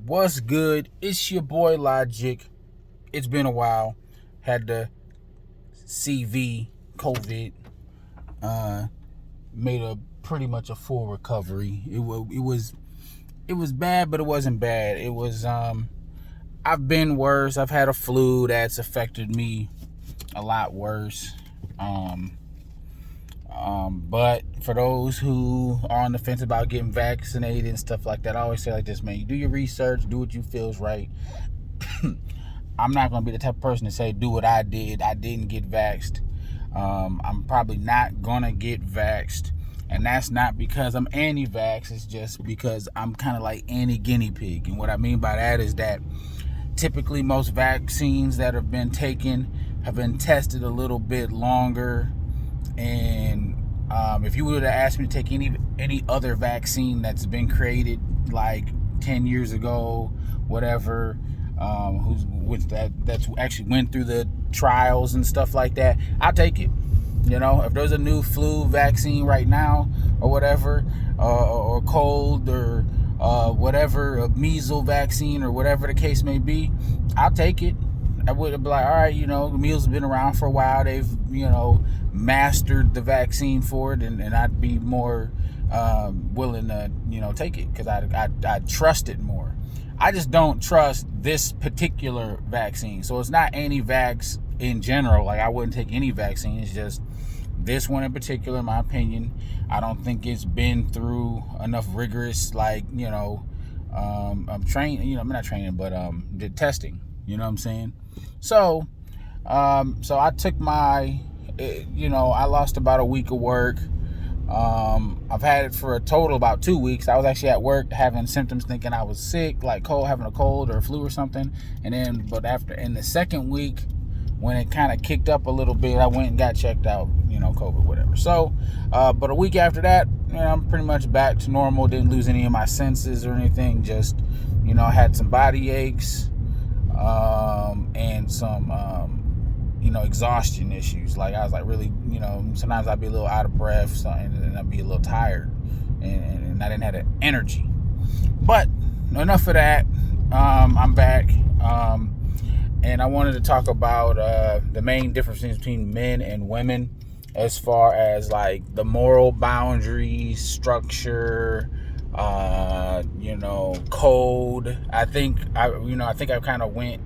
What's good? It's your boy Logic. It's been a while. Had the CV, COVID. Uh, Made a pretty much a full recovery. It was bad, but it wasn't bad. I've been worse. I've had a flu that's affected me a lot worse. But for those who are on the fence about getting vaccinated and stuff like that, I always say like this, man, you do your research, do what you feels right. I'm not going to be the type of person to say, do what I did. I didn't get vaxxed. I'm probably not going to get vaxxed. And that's not because I'm anti-vax. It's just because I'm kind of like anti-guinea pig. And what I mean by that is that typically most vaccines that have been taken have been tested a little bit longer. And if you would have asked me to take any other vaccine that's been created like 10 years ago, whatever, that's actually went through the trials and stuff like that, I'll take it. You know, if there's a new flu vaccine right now or whatever, or cold or whatever, a measles vaccine or whatever the case may be, I'll take it. I would be like, all right, the measles have been around for a while. They've, mastered the vaccine for it, and I'd be more willing to, take it because I trust it more. I just don't trust this particular vaccine. So it's not anti-vax in general. Like, I wouldn't take any vaccine. It's just this one in particular, in my opinion. I don't think it's been through enough rigorous, the testing. You know what I'm saying? So I took I lost about a week of work. I've had it for a total about 2 weeks. I was actually at work having symptoms, thinking I was sick, like having a cold or a flu or something. But after in the second week, when it kind of kicked up a little bit, I went and got checked out, COVID, whatever. So, but a week after that, I'm pretty much back to normal. Didn't lose any of my senses or anything. Just, I had some body aches, and some, exhaustion issues. Like, I was like really, sometimes I'd be a little out of breath, and I'd be a little tired, and I didn't have the energy. But enough of that. I'm back, and I wanted to talk about the main differences between men and women, as far as like the moral boundaries, structure, code. I think I've kind of went.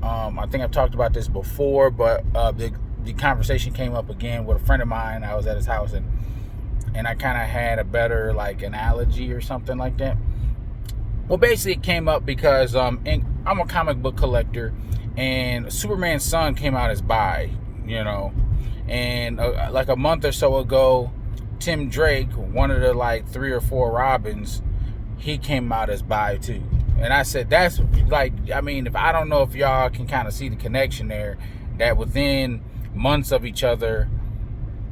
I think I've talked about this before, but the conversation came up again with a friend of mine. I was at his house, and I kind of had a better like analogy or something like that. Well, basically it came up because I'm a comic book collector, and Superman's son came out as bi, and like a month or so ago, Tim Drake, one of the like 3 or 4 Robins, he came out as bi too. And I said, that's like, if I don't know if y'all can kind of see the connection there, that within months of each other,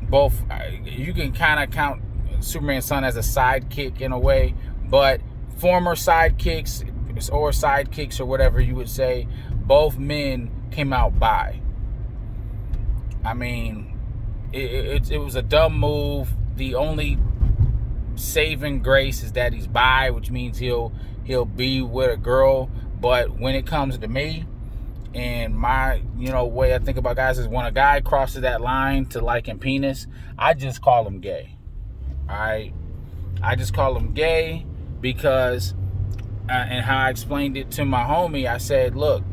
both, you can kind of count Superman's son as a sidekick in a way, but former sidekicks or whatever you would say, both men came out bi. It was a dumb move. The only saving grace is that he's bi, which means he'll be with a girl. But when it comes to me, and my way I think about guys is when a guy crosses that line to liking penis, I just call him gay. I just call him gay because and how I explained it to my homie, I said, look,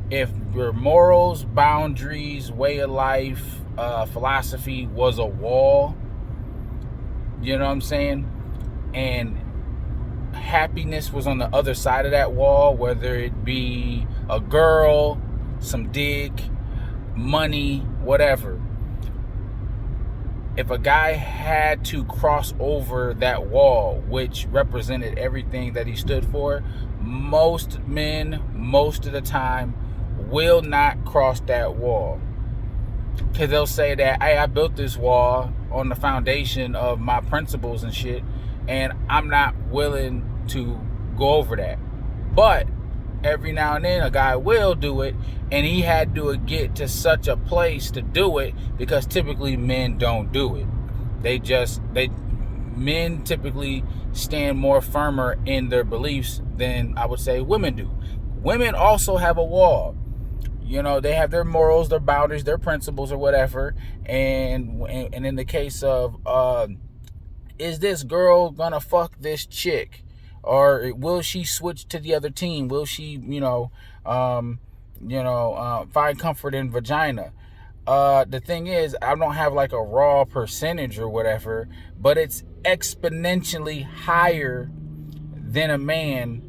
if your morals, boundaries, way of life, philosophy was a wall, you know what I'm saying, and happiness was on the other side of that wall, whether it be a girl, some dick, money, whatever. If a guy had to cross over that wall, which represented everything that he stood for, most men, most of the time, will not cross that wall. Because they'll say that, hey, I built this wall on the foundation of my principles and shit, and I'm not willing to go over that. But every now and then a guy will do it, and he had to get to such a place to do it, because typically men don't do it. men typically stand more firmer in their beliefs than I would say women do. Women also have a wall. They have their morals, their boundaries, their principles, or whatever. And in the case of, is this girl gonna fuck this chick, or will she switch to the other team? Will she, find comfort in vagina? The thing is, I don't have like a raw percentage or whatever, but it's exponentially higher than a man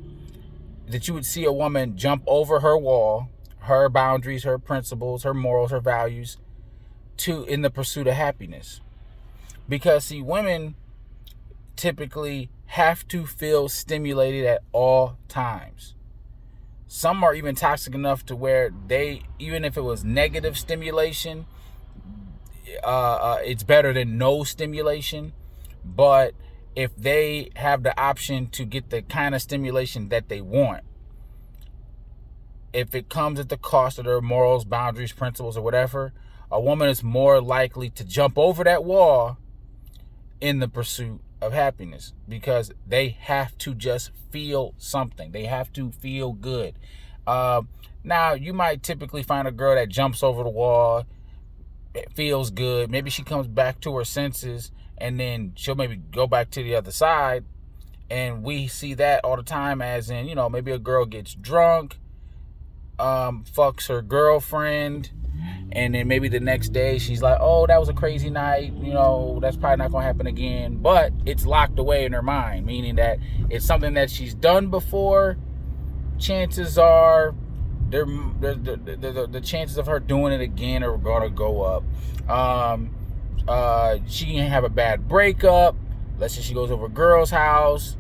that you would see a woman jump over her wall, her boundaries, her principles, her morals, her values, in the pursuit of happiness. Because see, women typically have to feel stimulated at all times. Some are even toxic enough to where even if it was negative stimulation, it's better than no stimulation. But if they have the option to get the kind of stimulation that they want, if it comes at the cost of their morals, boundaries, principles, or whatever, a woman is more likely to jump over that wall in the pursuit of happiness, because they have to just feel something. They have to feel good. Now, you might typically find a girl that jumps over the wall, it feels good. Maybe she comes back to her senses, and then she'll maybe go back to the other side. And we see that all the time, as in, maybe a girl gets drunk, fucks her girlfriend, and then maybe the next day she's like, oh, that was a crazy night, that's probably not gonna happen again. But it's locked away in her mind, meaning that it's something that she's done before. Chances are the chances of her doing it again are gonna go up. She can have a bad breakup. Let's say she goes over a girl's house.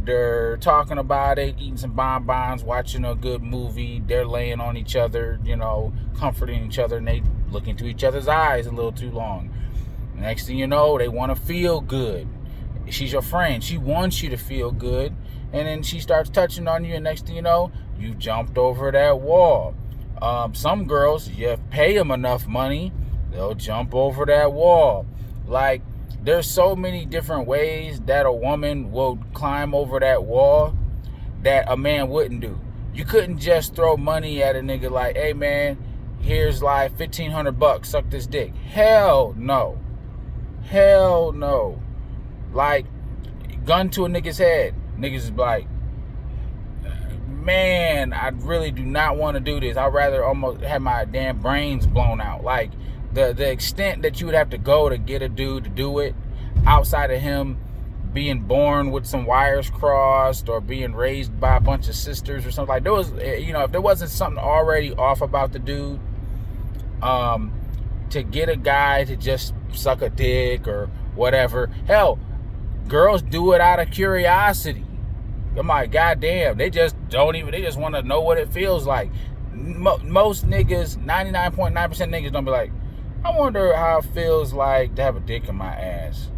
They're talking about it, eating some bonbons, watching a good movie. They're laying on each other, comforting each other, and they look into each other's eyes a little too long. Next thing you know, they want to feel good. She's your friend. She wants you to feel good. And then she starts touching on you, and next thing you know, you jumped over that wall. Some girls, you pay them enough money, they'll jump over that wall. Like, there's so many different ways that a woman will climb over that wall that a man wouldn't do. You couldn't just throw money at a nigga like, hey man, here's like $1,500, suck this dick. Hell no. Hell no. Like, gun to a nigga's head. Niggas is like, man, I really do not want to do this. I'd rather almost have my damn brains blown out. Like, the extent that you would have to go to get a dude to do it, outside of him being born with some wires crossed or being raised by a bunch of sisters or something, like, there was, if there wasn't something already off about the dude, to get a guy to just suck a dick or whatever. Hell, girls do it out of curiosity. I'm like, goddamn, they just want to know what it feels like. Most niggas, 99.9% niggas don't be like, I wonder how it feels like to have a dick in my ass.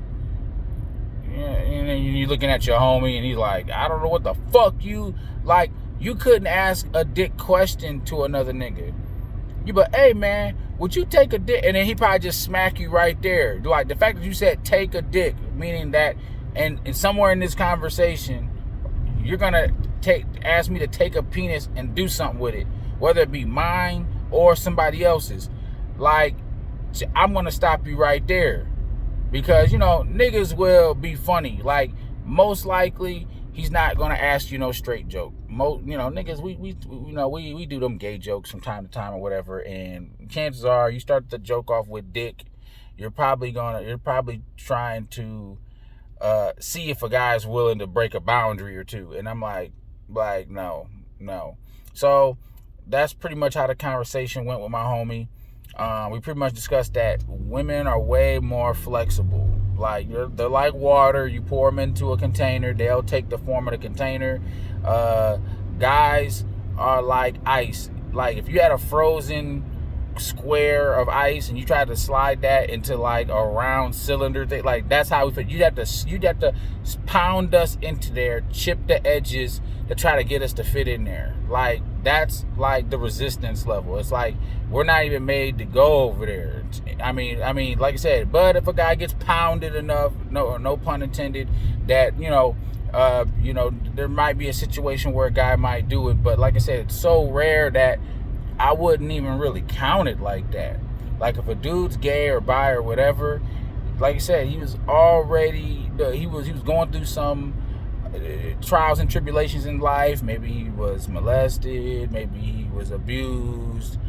Yeah, and then you're looking at your homie and he's like, I don't know what the fuck you, like, you couldn't ask a dick question to another nigga. You but, hey man, would you take a dick? And then he probably just smack you right there. Like, the fact that you said take a dick, meaning that, and somewhere in this conversation, you're gonna ask me to take a penis and do something with it, whether it be mine or somebody else's. Like, I'm gonna stop you right there, because niggas will be funny. Like, most likely he's not gonna ask you no straight joke. Niggas, we do them gay jokes from time to time or whatever, and chances are you start the joke off with dick, you're probably trying to see if a guy's willing to break a boundary or two. And I'm like no. So that's pretty much how the conversation went with my homie. We pretty much discussed that women are way more flexible. Like, they're like water. You pour them into a container, they'll take the form of the container. Guys are like ice. Like, if you had a frozen square of ice and you try to slide that into like a round cylinder thing, like that's how we fit. You'd have to pound us into there, chip the edges to try to get us to fit in there. Like that's like the resistance level. It's like we're not even made to go over there. I mean, like I said, but if a guy gets pounded enough, no pun intended, that there might be a situation where a guy might do it. But like I said, it's so rare that I wouldn't even really count it like that. Like if a dude's gay or bi or whatever, like I said, he was going through some trials and tribulations in life. Maybe he was molested, maybe he was abused,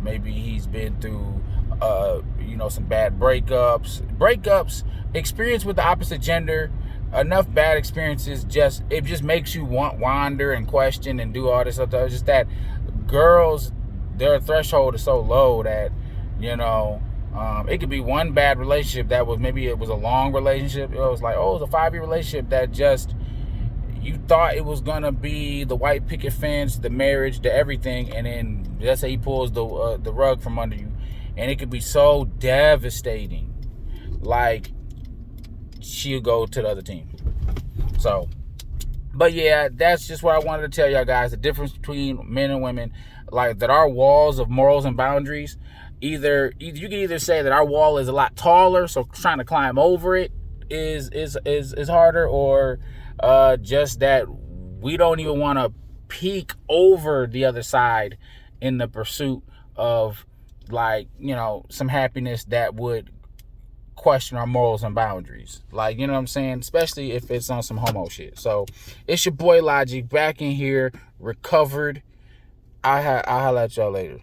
maybe he's been through some bad breakups, experience with the opposite gender. Enough bad experiences, it just makes you wander and question and do all this stuff. It's just that girls, their threshold is so low that it could be one bad relationship that was, maybe it was a long relationship. It was like, it was a 5-year relationship that just, you thought it was gonna be the white picket fence, the marriage, the everything, and then let's say he pulls the rug from under you, and it could be so devastating. Like she'll go to the other team. So, but yeah, that's just what I wanted to tell y'all guys. The difference between men and women, like that our walls of morals and boundaries, you can either say that our wall is a lot taller, so trying to climb over it is harder, or just that we don't even want to peek over the other side in the pursuit of some happiness that would question our morals and boundaries. Like, you know what I'm saying? Especially if it's on some homo shit. So it's your boy Logic back in here, recovered. I'll holla at y'all later.